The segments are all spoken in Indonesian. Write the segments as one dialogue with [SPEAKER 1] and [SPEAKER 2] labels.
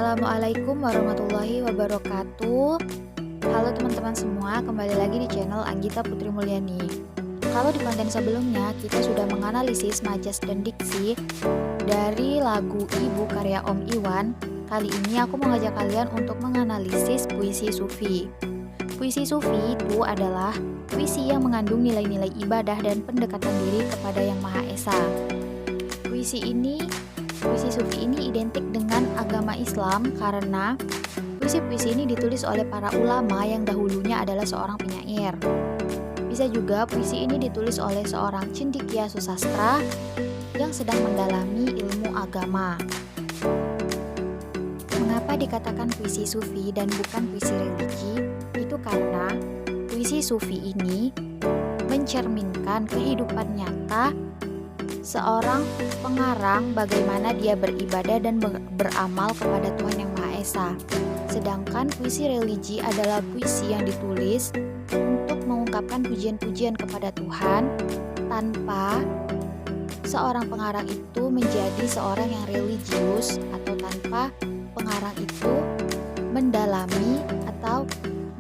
[SPEAKER 1] Assalamualaikum warahmatullahi wabarakatuh. Halo teman-teman semua, kembali lagi di channel Anggita Putri Mulyani. Kalau di konten sebelumnya kita sudah menganalisis majas dan diksi dari lagu Ibu karya Om Iwan. Kali ini aku mengajak kalian untuk menganalisis puisi sufi. Puisi sufi itu adalah puisi yang mengandung nilai-nilai ibadah dan pendekatan diri kepada Yang Maha Esa. Puisi sufi ini identik dengan agama Islam karena puisi-puisi ini ditulis oleh para ulama yang dahulunya adalah seorang penyair. Bisa juga puisi ini ditulis oleh seorang cendekia susastra yang sedang mendalami ilmu agama. Mengapa dikatakan puisi sufi dan bukan puisi religi? Itu karena puisi sufi ini mencerminkan kehidupan nyata seorang pengarang, bagaimana dia beribadah dan beramal kepada Tuhan Yang Maha Esa. Sedangkan puisi religi adalah puisi yang ditulis untuk mengungkapkan pujian-pujian kepada Tuhan tanpa seorang pengarang itu menjadi seorang yang religius, atau tanpa pengarang itu mendalami atau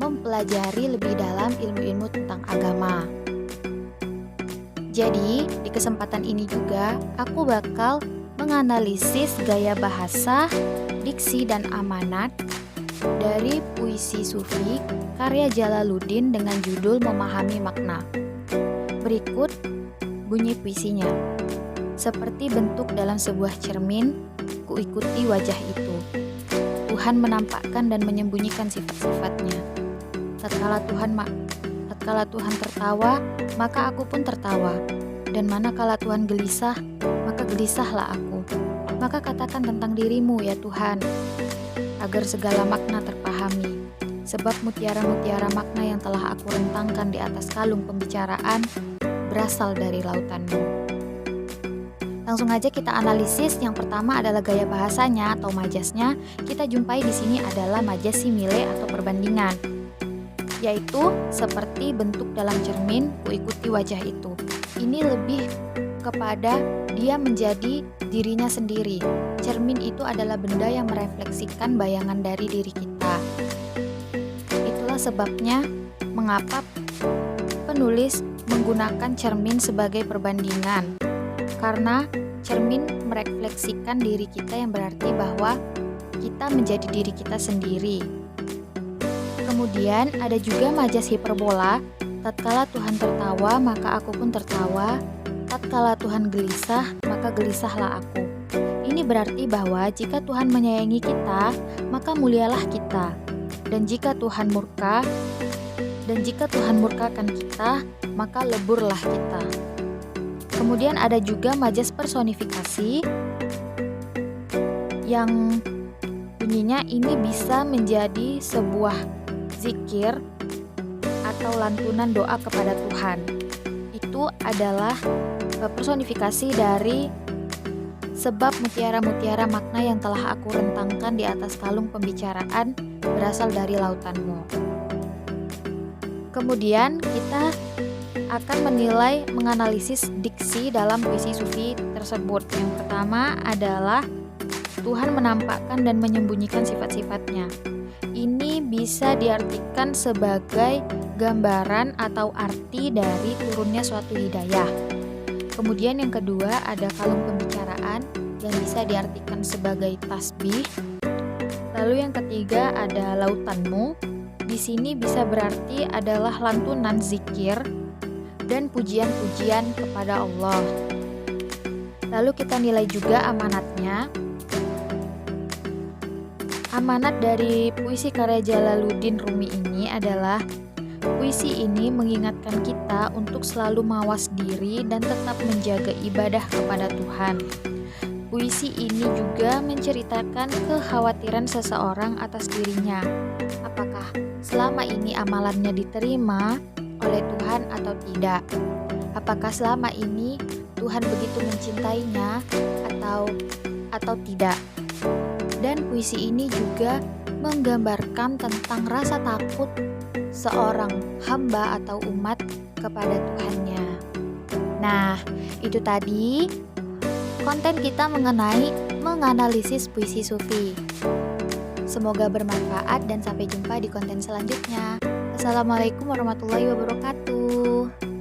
[SPEAKER 1] mempelajari lebih dalam ilmu-ilmu tentang agama. Jadi, di kesempatan ini juga aku bakal menganalisis gaya bahasa, diksi, dan amanat dari puisi sufi karya Jalaluddin dengan judul Memahami Makna. Berikut bunyi puisinya. Seperti bentuk dalam sebuah cermin, kuikuti wajah itu. Tuhan menampakkan dan menyembunyikan sifat-sifatnya. Tatkala Tuhan tertawa, maka aku pun tertawa. Dan manakala Tuhan gelisah, maka gelisahlah aku. Maka katakan tentang dirimu ya Tuhan, agar segala makna terpahami. Sebab mutiara-mutiara makna yang telah aku rentangkan di atas kalung pembicaraan berasal dari lautanmu. Langsung aja kita analisis. Yang pertama adalah gaya bahasanya atau majasnya. Kita jumpai di sini adalah majas simile atau perbandingan, yaitu seperti bentuk dalam cermin, kuikuti wajah itu. Ini lebih kepada dia menjadi dirinya sendiri. Cermin itu adalah benda yang merefleksikan bayangan dari diri kita. Itulah sebabnya mengapa penulis menggunakan cermin sebagai perbandingan. Karena cermin merefleksikan diri kita, yang berarti bahwa kita menjadi diri kita sendiri. Kemudian ada juga majas hiperbola. Tatkala Tuhan tertawa, maka aku pun tertawa. Tatkala Tuhan gelisah, maka gelisahlah aku. Ini berarti bahwa jika Tuhan menyayangi kita, maka mulialah kita. Dan jika Tuhan murkakan kita, maka leburlah kita. Kemudian ada juga majas personifikasi yang bunyinya ini bisa menjadi sebuah zikir atau lantunan doa kepada Tuhan. Itu adalah personifikasi dari sebab mutiara-mutiara makna yang telah aku rentangkan di atas kalung pembicaraan berasal dari lautanmu. Kemudian kita akan menganalisis diksi dalam puisi sufi tersebut. Yang pertama adalah Tuhan menampakkan dan menyembunyikan sifat-sifatnya. Ini bisa diartikan sebagai gambaran atau arti dari turunnya suatu hidayah. Kemudian yang kedua ada kalung pembicaraan yang bisa diartikan sebagai tasbih. Lalu yang ketiga ada lautanmu. Di sini bisa berarti adalah lantunan zikir dan pujian-pujian kepada Allah. Lalu kita nilai juga amanatnya. Amanat dari puisi karya Jalaluddin Rumi ini adalah puisi ini mengingatkan kita untuk selalu mawas diri dan tetap menjaga ibadah kepada Tuhan. Puisi ini juga menceritakan kekhawatiran seseorang atas dirinya. Apakah selama ini amalannya diterima oleh Tuhan atau tidak? Apakah selama ini Tuhan begitu mencintainya atau tidak? Dan puisi ini juga menggambarkan tentang rasa takut seorang hamba atau umat kepada Tuhannya. Nah, itu tadi konten kita mengenai menganalisis puisi sufi. Semoga bermanfaat dan sampai jumpa di konten selanjutnya. Assalamualaikum warahmatullahi wabarakatuh.